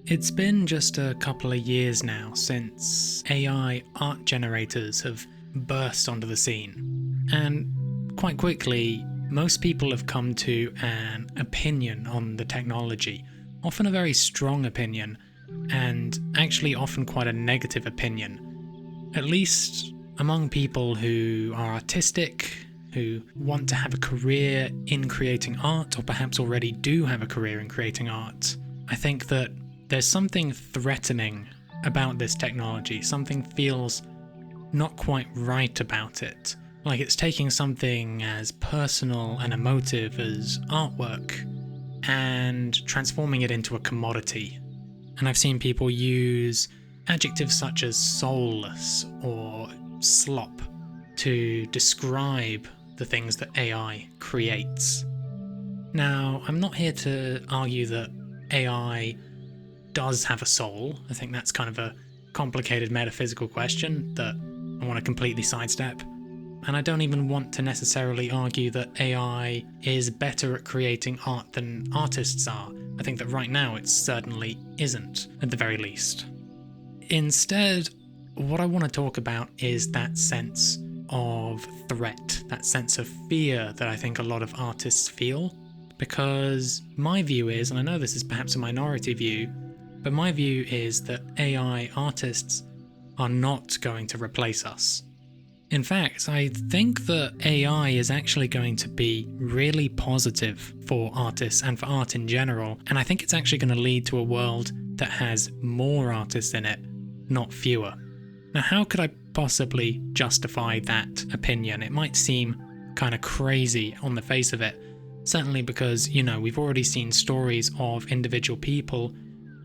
It's been just a couple of years now since AI art generators have burst onto the scene, and quite quickly, most people have come to an opinion on the technology, often a very strong opinion, and actually often quite a negative opinion, at least among people who are artistic, who want to have a career in creating art, or perhaps already do have a career in creating art. I think that there's something threatening about this technology. Something feels not quite right about it. Like it's taking something as personal and emotive as artwork and transforming it into a commodity. And I've seen people use adjectives such as soulless or slop to describe the things that AI creates. Now, I'm not here to argue that AI does have a soul. I think that's kind of a complicated metaphysical question that I want to completely sidestep. And I don't even want to necessarily argue that AI is better at creating art than artists are. I think that right now it certainly isn't, at the very least. Instead, what I want to talk about is that sense of threat, that sense of fear that I think a lot of artists feel. Because my view is, and I know this is perhaps a minority view, but my view is that AI artists are not going to replace us. In fact, I think that AI is actually going to be really positive for artists and for art in general, and I think it's actually going to lead to a world that has more artists in it, not fewer. Now, how could I possibly justify that opinion? It might seem kind of crazy on the face of it, certainly because, we've already seen stories of individual people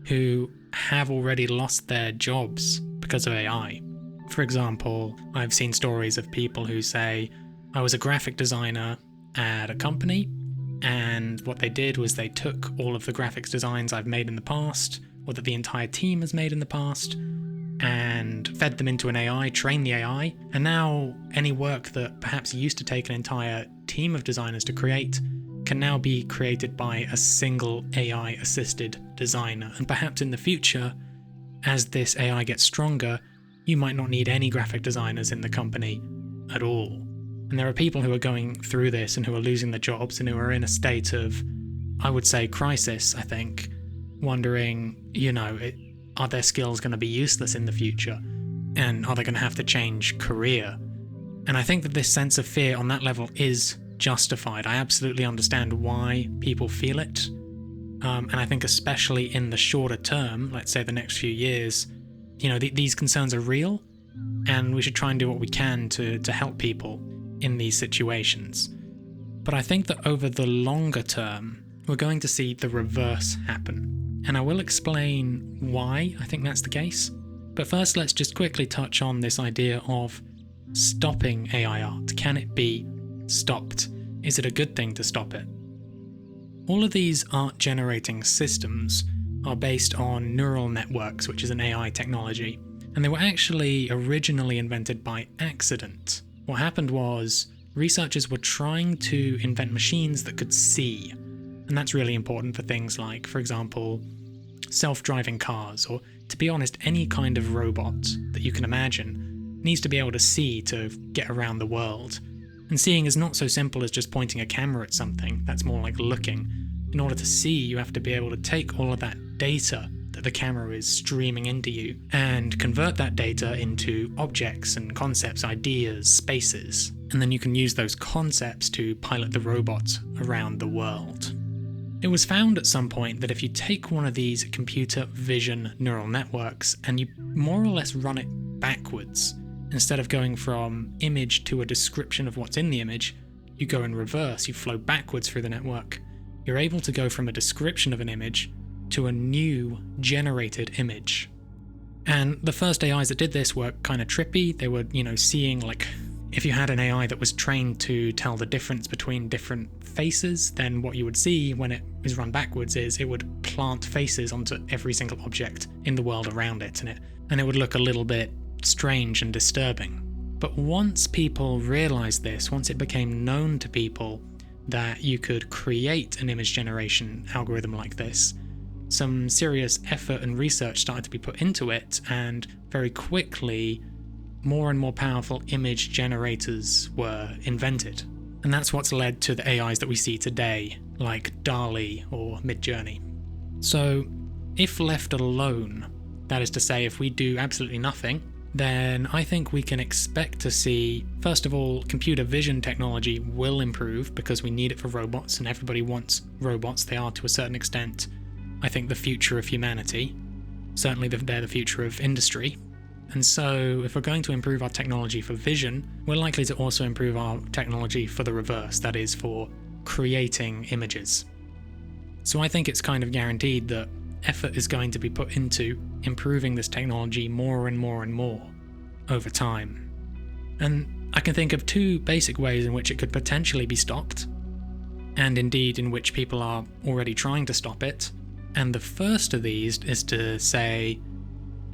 who have already lost their jobs because of AI. For example, I've seen stories of people who say, I was a graphic designer at a company, and what they did was they took all of the graphics designs I've made in the past, or that the entire team has made in the past, and fed them into an AI, trained the AI, and now any work that perhaps used to take an entire team of designers to create can now be created by a single AI-assisted designer. And perhaps in the future, as this AI gets stronger, you might not need any graphic designers in the company at all. And there are people who are going through this and who are losing their jobs and who are in a state of, I would say, crisis, I think, wondering, are their skills going to be useless in the future? And are they going to have to change career? And I think that this sense of fear on that level is justified. I absolutely understand why people feel it. And I think especially in the shorter term, let's say the next few years, these concerns are real, and we should try and do what we can to help people in these situations. But I think that over the longer term, we're going to see the reverse happen. And I will explain why I think that's the case. But first, let's just quickly touch on this idea of stopping AI art. Can it be stopped? Is it a good thing to stop it? All of these art generating systems are based on neural networks, which is an AI technology, and they were actually originally invented by accident. What happened was researchers were trying to invent machines that could see, and that's really important for things like, for example, self-driving cars, or to be honest, any kind of robot that you can imagine needs to be able to see to get around the world. And seeing is not so simple as just pointing a camera at something, that's more like looking. In order to see, you have to be able to take all of that data that the camera is streaming into you and convert that data into objects and concepts, ideas, spaces. And then you can use those concepts to pilot the robot around the world. It was found at some point that if you take one of these computer vision neural networks and you more or less run it backwards, instead of going from image to a description of what's in the image, you go in reverse, you flow backwards through the network. You're able to go from a description of an image to a new generated image. And the first AIs that did this were kind of trippy. They were, seeing, like, if you had an AI that was trained to tell the difference between different faces, then what you would see when it is run backwards is it would plant faces onto every single object in the world around it, and it would look a little bit strange and disturbing. But once people realized this, once it became known to people that you could create an image generation algorithm like this, some serious effort and research started to be put into it, and very quickly more and more powerful image generators were invented. And that's what's led to the AIs that we see today, like DALL-E or Midjourney. So if left alone, that is to say if we do absolutely nothing, then I think we can expect to see, first of all, computer vision technology will improve because we need it for robots and everybody wants robots. They are, to a certain extent, I think, the future of humanity. Certainly they're the future of industry. And so if we're going to improve our technology for vision, we're likely to also improve our technology for the reverse, that is, for creating images. So I think it's kind of guaranteed that effort is going to be put into improving this technology more and more and more over time. And I can think of two basic ways in which it could potentially be stopped, and indeed in which people are already trying to stop it. And the first of these is to say,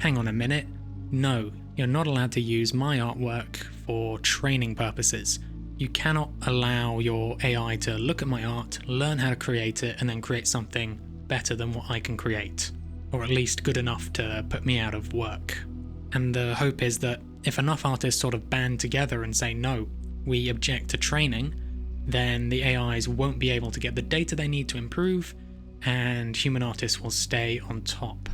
hang on a minute, no, you're not allowed to use my artwork for training purposes. You cannot allow your AI to look at my art, learn how to create it, and then create something better than what I can create, or at least good enough to put me out of work. And the hope is that if enough artists sort of band together and say, no, we object to training, then the AIs won't be able to get the data they need to improve, and human artists will stay on top.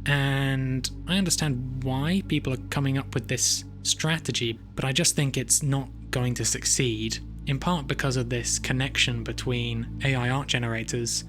And I understand why people are coming up with this strategy, but I just think it's not going to succeed, in part because of this connection between AI art generators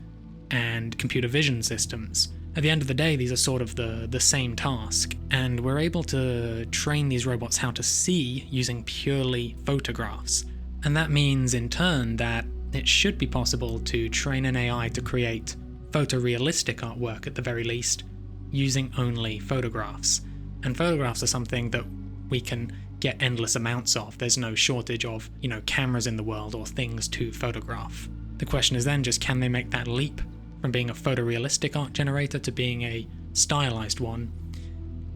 and computer vision systems. At the end of the day, these are sort of the same task, and we're able to train these robots how to see using purely photographs. And that means, in turn, that it should be possible to train an AI to create photorealistic artwork at the very least, using only photographs. And photographs are something that we can get endless amounts of. There's no shortage of, cameras in the world or things to photograph. The question is then just, can they make that leap from being a photorealistic art generator to being a stylized one?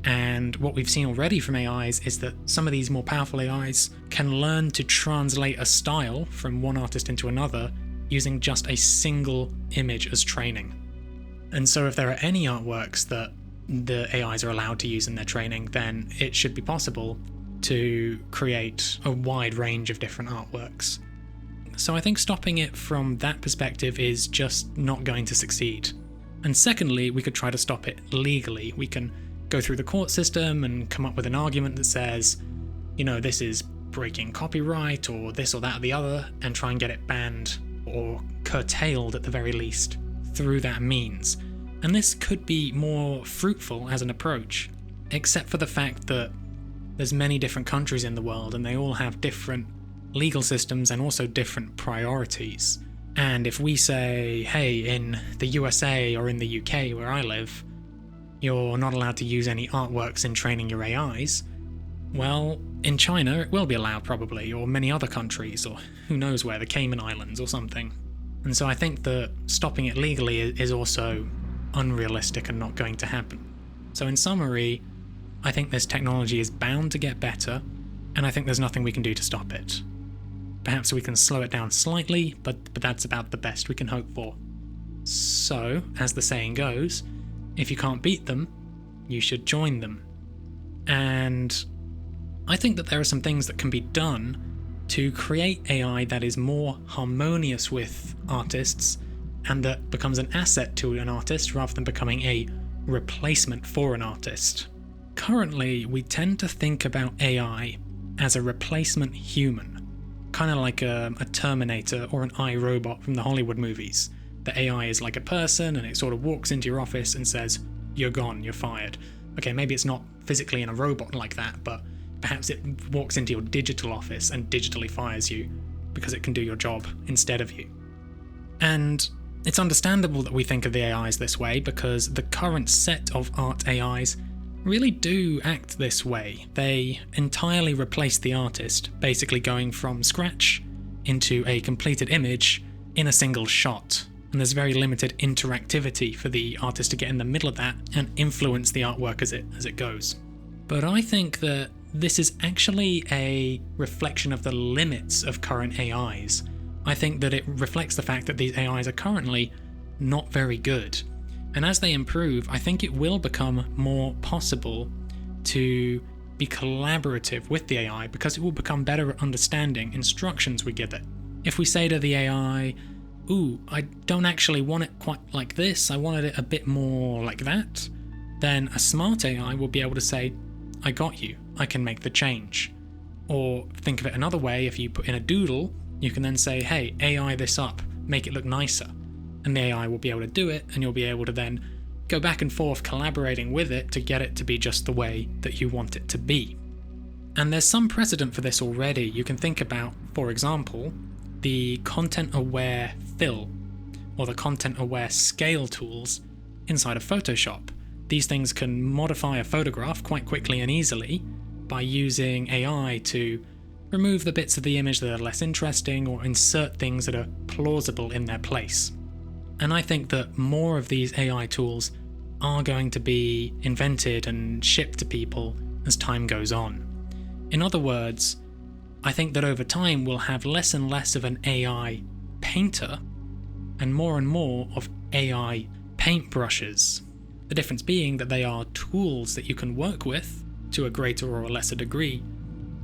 And what we've seen already from AIs is that some of these more powerful AIs can learn to translate a style from one artist into another using just a single image as training. And so if there are any artworks that the AIs are allowed to use in their training, then it should be possible to create a wide range of different artworks. So I think stopping it from that perspective is just not going to succeed. And secondly, we could try to stop it legally. We can go through the court system and come up with an argument that says, this is breaking copyright or this or that or the other, and try and get it banned or curtailed at the very least through that means. And this could be more fruitful as an approach, except for the fact that there's many different countries in the world and they all have different legal systems and also different priorities. And if we say, hey, in the USA or in the UK where I live, you're not allowed to use any artworks in training your AIs, well, in China it will be allowed probably, or many other countries, or who knows where, the Cayman Islands or something. And so I think that stopping it legally is also unrealistic and not going to happen. So in summary, I think this technology is bound to get better, and I think there's nothing we can do to stop it. Perhaps we can slow it down slightly, but that's about the best we can hope for. So, as the saying goes, if you can't beat them, you should join them. And I think that there are some things that can be done to create AI that is more harmonious with artists and that becomes an asset to an artist rather than becoming a replacement for an artist. Currently, we tend to think about AI as a replacement human, kind of like a Terminator or an iRobot from the Hollywood movies. The AI is like a person and it sort of walks into your office and says, you're gone, you're fired. Okay, maybe it's not physically in a robot like that, but perhaps it walks into your digital office and digitally fires you because it can do your job instead of you. And it's understandable that we think of the AIs this way because the current set of art AIs really do act this way. They entirely replace the artist, basically going from scratch into a completed image in a single shot. And there's very limited interactivity for the artist to get in the middle of that and influence the artwork as it goes. But I think that this is actually a reflection of the limits of current AIs. I think that it reflects the fact that these AIs are currently not very good. And as they improve, I think it will become more possible to be collaborative with the AI, because it will become better at understanding instructions we give it. If we say to the AI, ooh, I don't actually want it quite like this, I wanted it a bit more like that, then a smart AI will be able to say, I got you, I can make the change. Or think of it another way, if you put in a doodle, you can then say, hey, AI this up, make it look nicer. And the AI will be able to do it, and you'll be able to then go back and forth collaborating with it to get it to be just the way that you want it to be. And there's some precedent for this already. You can think about, for example, the content-aware fill, or the content-aware scale tools inside of Photoshop. These things can modify a photograph quite quickly and easily by using AI to remove the bits of the image that are less interesting or insert things that are plausible in their place. And I think that more of these AI tools are going to be invented and shipped to people as time goes on. In other words, I think that over time we'll have less and less of an AI painter and more of AI paintbrushes. The difference being that they are tools that you can work with to a greater or a lesser degree,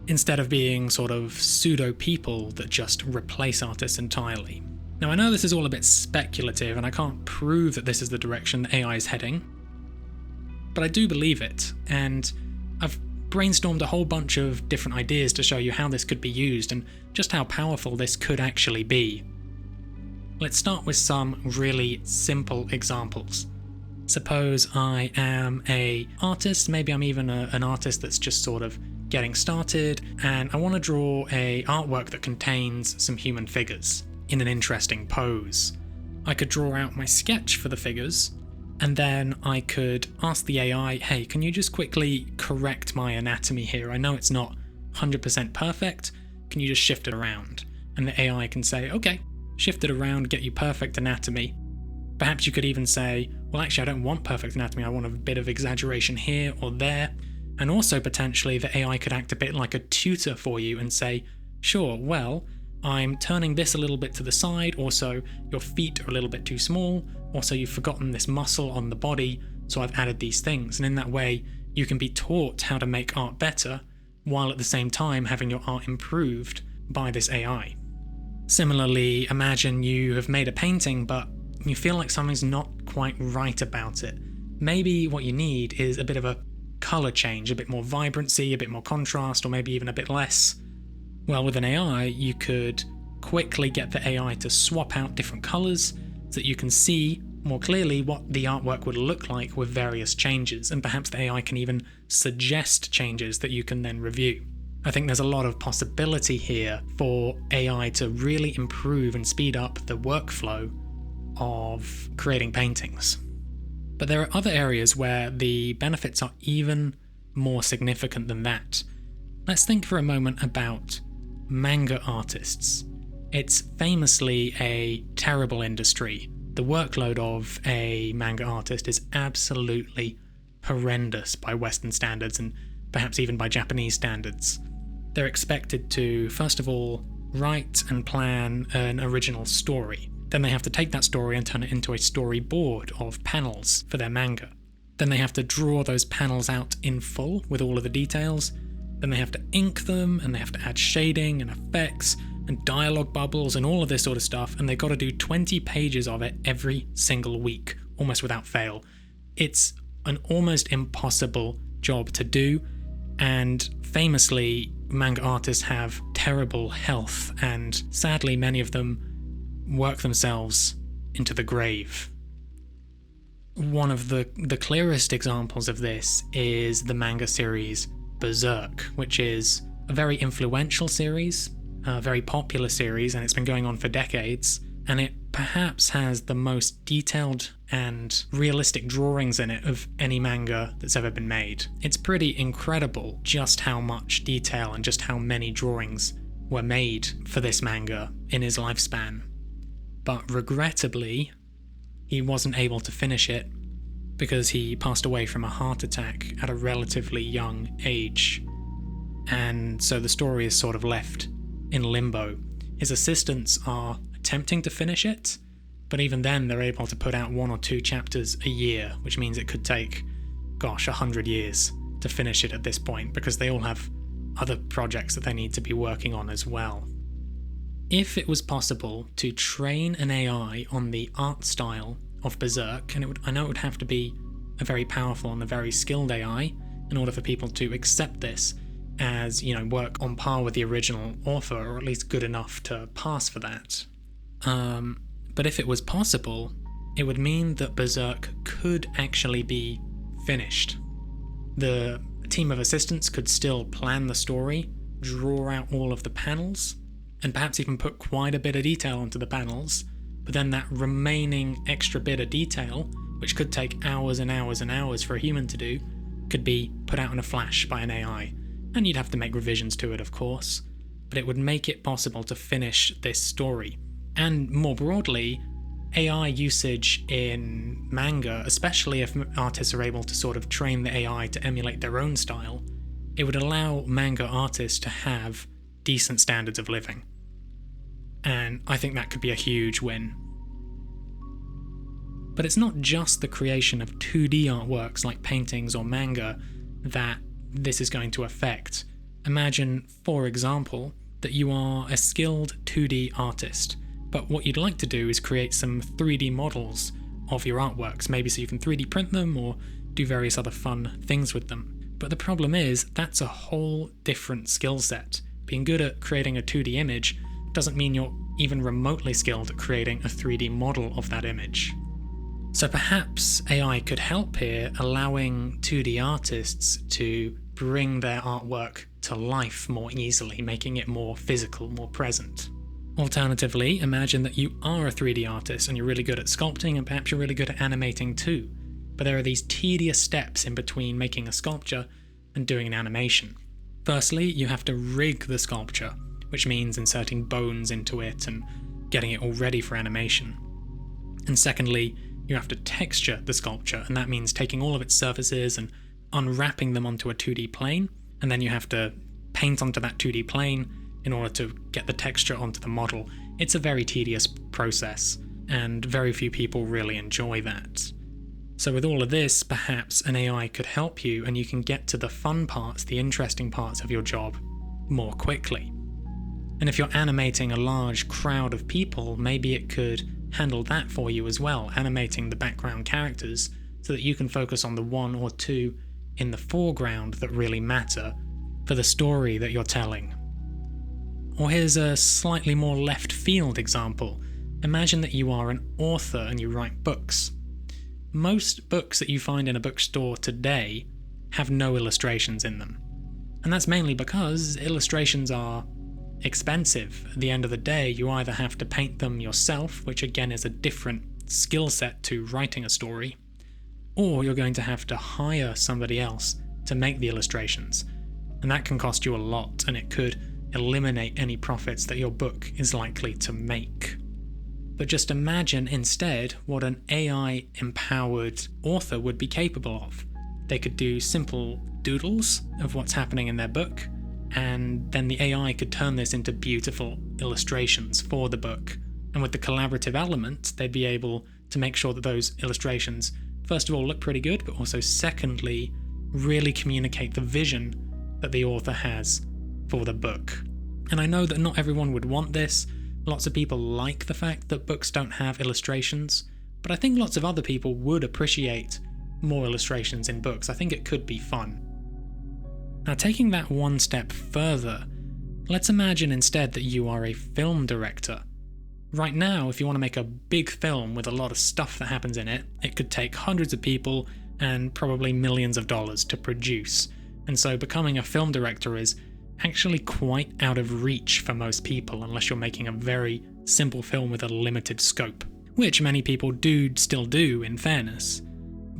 instead of being sort of pseudo people that just replace artists entirely. Now, I know this is all a bit speculative and I can't prove that this is the direction that AI is heading, but I do believe it, and I've brainstormed a whole bunch of different ideas to show you how this could be used and just how powerful this could actually be. Let's start with some really simple examples. Suppose I am an artist, maybe I'm even an artist that's just sort of getting started, and I want to draw an artwork that contains some human figures in an interesting pose. I could draw out my sketch for the figures, and then I could ask the AI, hey, can you just quickly correct my anatomy here? I know it's not 100% perfect, can you just shift it around? And the AI can say, okay, shift it around, get you perfect anatomy. Perhaps you could even say, well, actually, I don't want perfect anatomy, I want a bit of exaggeration here or there. And also potentially the AI could act a bit like a tutor for you and say, sure, well, I'm turning this a little bit to the side, also your feet are a little bit too small, also you've forgotten this muscle on the body, so I've added these things. And in that way, you can be taught how to make art better, while at the same time having your art improved by this AI. Similarly, imagine you have made a painting, but you feel like something's not quite right about it. Maybe what you need is a bit of a color change, a bit more vibrancy, a bit more contrast, or maybe even a bit less. Well, with an AI, you could quickly get the AI to swap out different colors so that you can see more clearly what the artwork would look like with various changes, and perhaps the AI can even suggest changes that you can then review. I think there's a lot of possibility here for AI to really improve and speed up the workflow of creating paintings. But there are other areas where the benefits are even more significant than that. Let's think for a moment about manga artists. It's famously a terrible industry. The workload of a manga artist is absolutely horrendous by Western standards and perhaps even by Japanese standards. They're expected to, first of all, write and plan an original story. Then they have to take that story and turn it into a storyboard of panels for their manga. Then they have to draw those panels out in full with all of the details. Then they have to ink them, and they have to add shading and effects and dialogue bubbles and all of this sort of stuff, and they've got to do 20 pages of it every single week, almost without fail. It's an almost impossible job to do, and famously, manga artists have terrible health, and sadly many of them work themselves into the grave. One of the clearest examples of this is the manga series Berserk, which is a very influential series, a very popular series, and it's been going on for decades, and it perhaps has the most detailed and realistic drawings in it of any manga that's ever been made. It's pretty incredible just how much detail and just how many drawings were made for this manga in his lifespan. But regrettably, he wasn't able to finish it because he passed away from a heart attack at a relatively young age. And so the story is sort of left in limbo. His assistants are attempting to finish it, But even then, they're able to put out 1 or 2 chapters a year, which means it could take, 100 years to finish it at this point, because they all have other projects that they need to be working on as well. If it was possible to train an AI on the art style of Berserk, and I know it would have to be a very powerful and a very skilled AI in order for people to accept this as, work on par with the original author, or at least good enough to pass for that. But if it was possible, it would mean that Berserk could actually be finished. The team of assistants could still plan the story, draw out all of the panels, and perhaps even put quite a bit of detail into the panels, but then that remaining extra bit of detail, which could take hours and hours and hours for a human to do, could be put out in a flash by an AI. And you'd have to make revisions to it, of course, but it would make it possible to finish this story. And more broadly, AI usage in manga, especially if artists are able to sort of train the AI to emulate their own style, it would allow manga artists to have decent standards of living. And I think that could be a huge win. But it's not just the creation of 2D artworks like paintings or manga that this is going to affect. Imagine, for example, that you are a skilled 2D artist, but what you'd like to do is create some 3D models of your artworks, maybe so you can 3D print them or do various other fun things with them. But the problem is, that's a whole different skill set. Being good at creating a 2D image doesn't mean you're even remotely skilled at creating a 3D model of that image. So perhaps AI could help here, allowing 2D artists to bring their artwork to life more easily, making it more physical, more present. Alternatively, imagine that you are a 3D artist and you're really good at sculpting, and perhaps you're really good at animating too, but there are these tedious steps in between making a sculpture and doing an animation. Firstly, you have to rig the sculpture, which means inserting bones into it and getting it all ready for animation. And secondly, you have to texture the sculpture, and that means taking all of its surfaces and unwrapping them onto a 2D plane, and then you have to paint onto that 2D plane in order to get the texture onto the model. It's a very tedious process, and very few people really enjoy that. So with all of this, perhaps an AI could help you, and you can get to the fun parts, the interesting parts of your job more quickly. And if you're animating a large crowd of people, maybe it could handle that for you as well, animating the background characters so that you can focus on the 1 or 2 in the foreground that really matter for the story that you're telling. Or here's a slightly more left field example. Imagine that you are an author and you write books. Most books that you find in a bookstore today have no illustrations in them. And that's mainly because illustrations are expensive. At the end of the day, you either have to paint them yourself, which again is a different skill set to writing a story, or you're going to have to hire somebody else to make the illustrations. And that can cost you a lot, and it could eliminate any profits that your book is likely to make. But just imagine instead what an AI-empowered author would be capable of. They could do simple doodles of what's happening in their book, and then the AI could turn this into beautiful illustrations for the book. And with the collaborative element, they'd be able to make sure that those illustrations, first of all, look pretty good, but also secondly, really communicate the vision that the author has for the book. And I know that not everyone would want this. Lots of people like the fact that books don't have illustrations, but I think lots of other people would appreciate more illustrations in books. I think it could be fun. Now, taking that one step further, let's imagine instead that you are a film director. Right now, if you want to make a big film with a lot of stuff that happens in it, it could take hundreds of people and probably millions of dollars to produce. And so becoming a film director is actually quite out of reach for most people unless you're making a very simple film with a limited scope, which many people still do in fairness.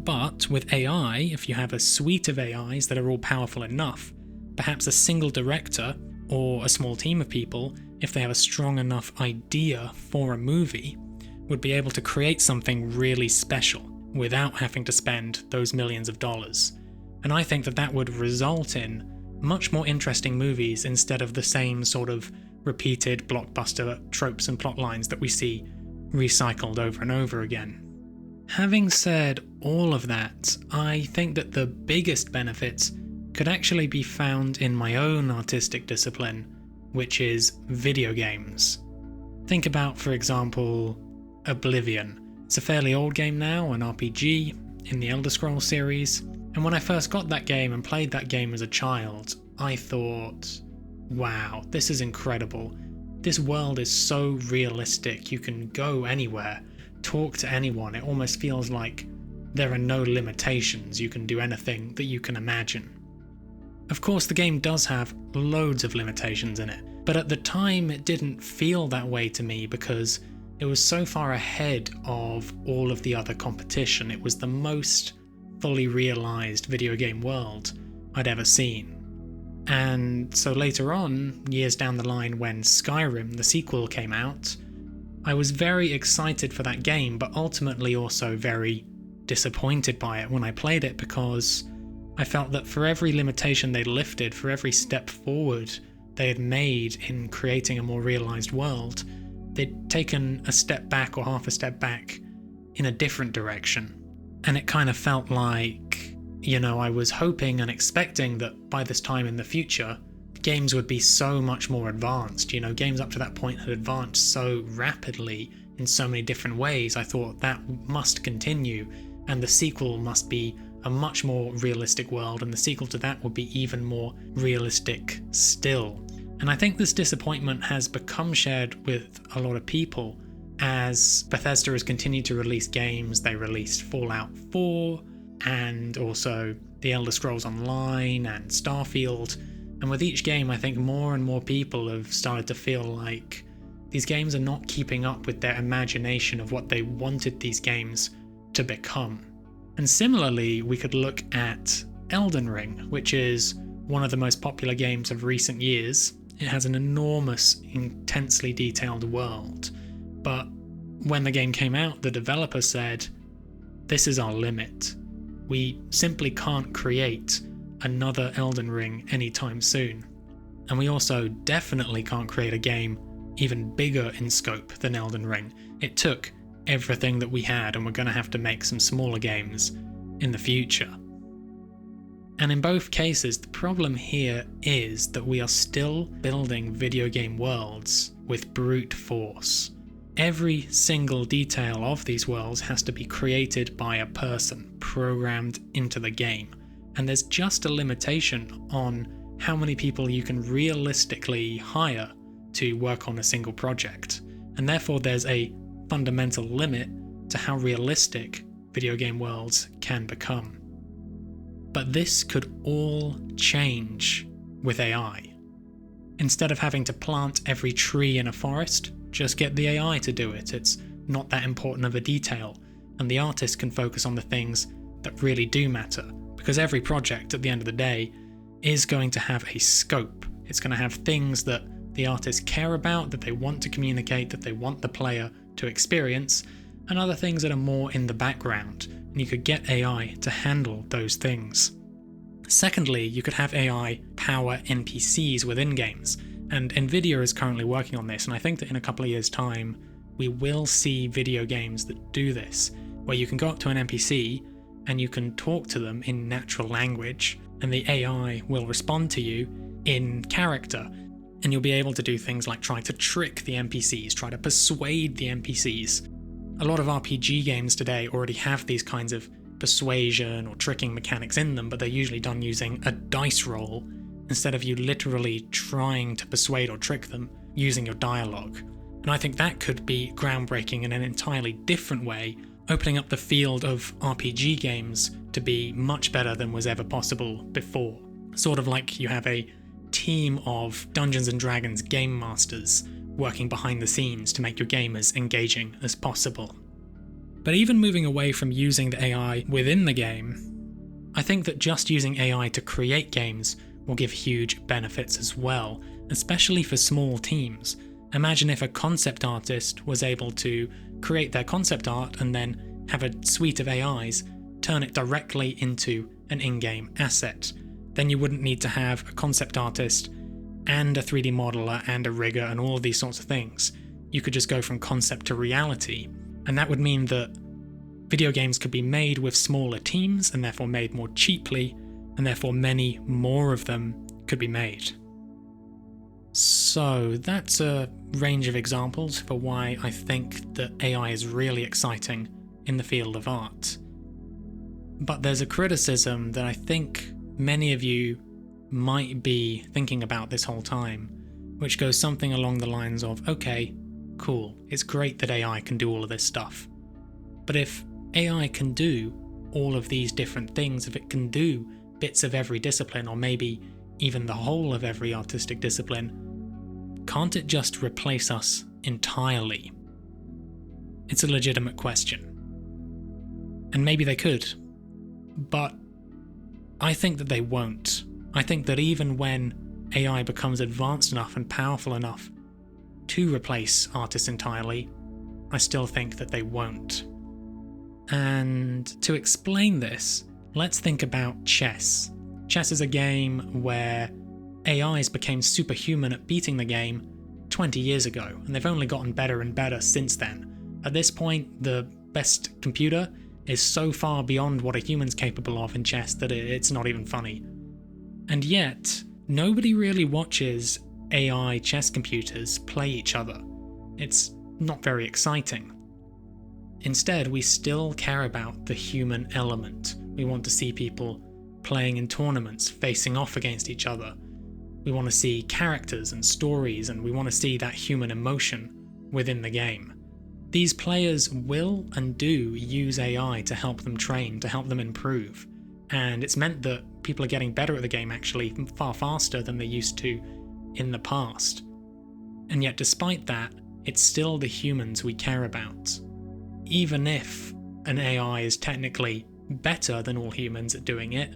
But with AI, if you have a suite of AIs that are all powerful enough, perhaps a single director or a small team of people, if they have a strong enough idea for a movie, would be able to create something really special without having to spend those millions of dollars. And I think that that would result in much more interesting movies instead of the same sort of repeated blockbuster tropes and plot lines that we see recycled over and over again. Having said all of that, I think that the biggest benefits could actually be found in my own artistic discipline, which is video games. Think about, for example, Oblivion. It's a fairly old game now, an RPG in the Elder Scrolls series, and when I first got that game and played that game as a child, I thought, wow, this is incredible. This world is so realistic, you can go anywhere, talk to anyone, it almost feels like there are no limitations, you can do anything that you can imagine. Of course, the game does have loads of limitations in it, but at the time it didn't feel that way to me because it was so far ahead of all of the other competition. It was the most fully realised video game world I'd ever seen. And so later on, years down the line when Skyrim, the sequel, came out, I was very excited for that game, but ultimately also very disappointed by it when I played it because I felt that for every limitation they'd lifted, for every step forward they had made in creating a more realised world, they'd taken a step back or half a step back in a different direction. And it kind of felt like, I was hoping and expecting that by this time in the future, games would be so much more advanced. Games up to that point had advanced so rapidly in so many different ways. I thought that must continue, and the sequel must be a much more realistic world, and the sequel to that would be even more realistic still. And I think this disappointment has become shared with a lot of people as Bethesda has continued to release games. They released Fallout 4 and also The Elder Scrolls Online and Starfield. And with each game, I think more and more people have started to feel like these games are not keeping up with their imagination of what they wanted these games to become. And similarly, we could look at Elden Ring, which is one of the most popular games of recent years. It has an enormous, intensely detailed world. But when the game came out, the developer said, "This is our limit. We simply can't create another Elden Ring anytime soon. And we also definitely can't create a game even bigger in scope than Elden Ring. It took everything that we had, and we're going to have to make some smaller games in the future." And in both cases, the problem here is that we are still building video game worlds with brute force. Every single detail of these worlds has to be created by a person, programmed into the game. And there's just a limitation on how many people you can realistically hire to work on a single project. And therefore there's a fundamental limit to how realistic video game worlds can become. But this could all change with AI. Instead of having to plant every tree in a forest, just get the AI to do it. It's not that important of a detail, and the artist can focus on the things that really do matter, because every project at the end of the day is going to have a scope. It's going to have things that the artists care about, that they want to communicate, that they want the player to experience, and other things that are more in the background, and you could get AI to handle those things. Secondly, you could have AI power NPCs within games, and Nvidia is currently working on this, and I think that in a couple of years' time we will see video games that do this, where you can go up to an NPC and you can talk to them in natural language, and the AI will respond to you in character, and you'll be able to do things like try to trick the NPCs, try to persuade the NPCs. A lot of RPG games today already have these kinds of persuasion or tricking mechanics in them, but they're usually done using a dice roll instead of you literally trying to persuade or trick them using your dialogue. And I think that could be groundbreaking in an entirely different way, opening up the field of RPG games to be much better than was ever possible before. Sort of like you have a team of Dungeons & Dragons game masters working behind the scenes to make your game as engaging as possible. But even moving away from using the AI within the game, I think that just using AI to create games will give huge benefits as well, especially for small teams. Imagine if a concept artist was able to create their concept art and then have a suite of AIs turn it directly into an in-game asset. Then you wouldn't need to have a concept artist and a 3D modeler and a rigger and all of these sorts of things. you could just go from concept to reality, and that would mean that video games could be made with smaller teams and therefore made more cheaply, and therefore many more of them could be made. So that's a range of examples for why I think that AI is really exciting in the field of art. But there's a criticism that I think many of you might be thinking about this whole time, which goes something along the lines of, okay, cool, it's great that AI can do all of this stuff. But if AI can do all of these different things, if it can do bits of every discipline, or maybe even the whole of every artistic discipline, can't it just replace us entirely? It's a legitimate question. And maybe they could, but I think that they won't. I think that even when AI becomes advanced enough and powerful enough to replace artists entirely, I still think that they won't. And to explain this, let's think about chess. Chess is a game where AIs became superhuman at beating the game 20 years ago, and they've only gotten better and better since then. At this point, the best computer is so far beyond what a human's capable of in chess that it's not even funny. And yet, nobody really watches AI chess computers play each other. It's not very exciting. Instead, we still care about the human element. We want to see people playing in tournaments, facing off against each other. We want to see characters and stories, and we want to see that human emotion within the game. These players will and do use AI to help them train, to help them improve. And it's meant that people are getting better at the game actually far faster than they used to in the past. And yet despite that, it's still the humans we care about. Even if an AI is technically better than all humans at doing it,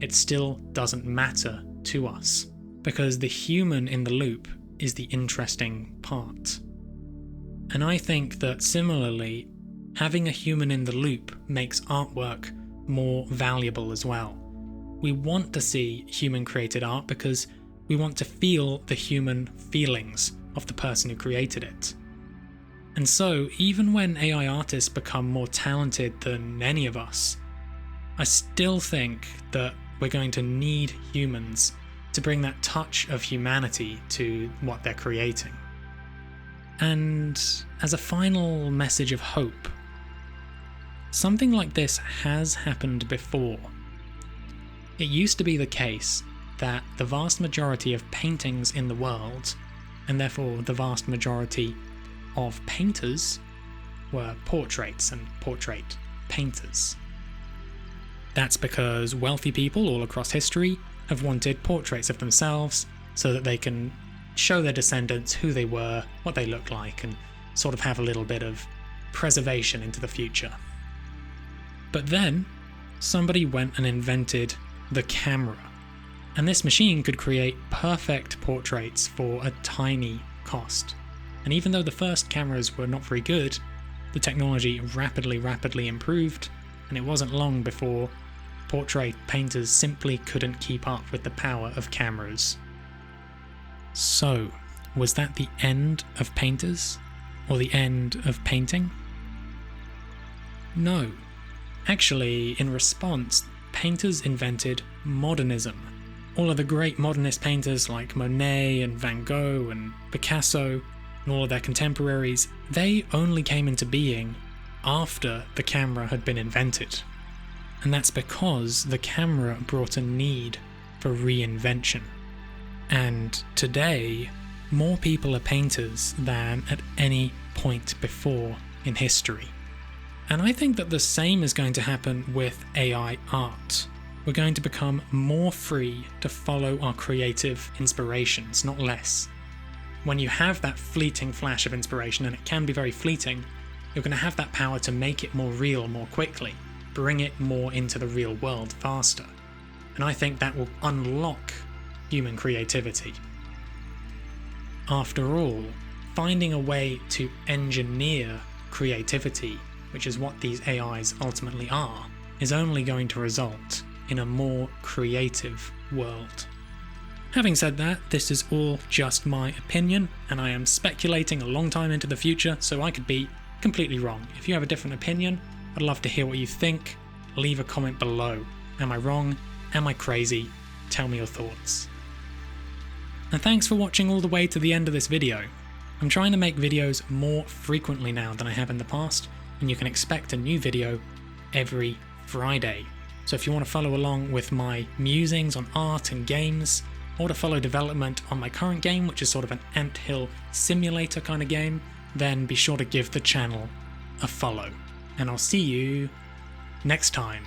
it still doesn't matter to us, because the human in the loop is the interesting part. And I think that similarly, having a human in the loop makes artwork more valuable as well. We want to see human-created art because we want to feel the human feelings of the person who created it. And so, even when AI artists become more talented than any of us, I still think that we're going to need humans to bring that touch of humanity to what they're creating. And as a final message of hope, something like this has happened before. It used to be the case that the vast majority of paintings in the world, and therefore the vast majority of painters, were portraits and portrait painters. That's because wealthy people all across history have wanted portraits of themselves so that they can show their descendants who they were, what they look like, and sort of have a little bit of preservation into the future. But then, somebody went and invented the camera, and this machine could create perfect portraits for a tiny cost. And even though the first cameras were not very good, the technology rapidly improved, and it wasn't long before portrait painters simply couldn't keep up with the power of cameras. So, was that the end of painters? Or the end of painting? No. Actually, in response, painters invented modernism. All of the great modernist painters like Monet and Van Gogh and Picasso and all of their contemporaries, they only came into being after the camera had been invented. And that's because the camera brought a need for reinvention. And today, more people are painters than at any point before in history. And I think that the same is going to happen with AI art. We're going to become more free to follow our creative inspirations, not less. When you have that fleeting flash of inspiration, and it can be very fleeting, you're going to have that power to make it more real more quickly, bring it more into the real world faster. And I think that will unlock human creativity. After all, finding a way to engineer creativity, which is what these AIs ultimately are, is only going to result in a more creative world. Having said that, this is all just my opinion, and I am speculating a long time into the future, so I could be completely wrong. If you have a different opinion, I'd love to hear what you think. Leave a comment below. Am I wrong? Am I crazy? Tell me your thoughts. And thanks for watching all the way to the end of this video. I'm trying to make videos more frequently now than I have in the past, and you can expect a new video every Friday. So if you want to follow along with my musings on art and games, or to follow development on my current game, which is sort of an Anthill simulator kind of game, then be sure to give the channel a follow. And I'll see you next time.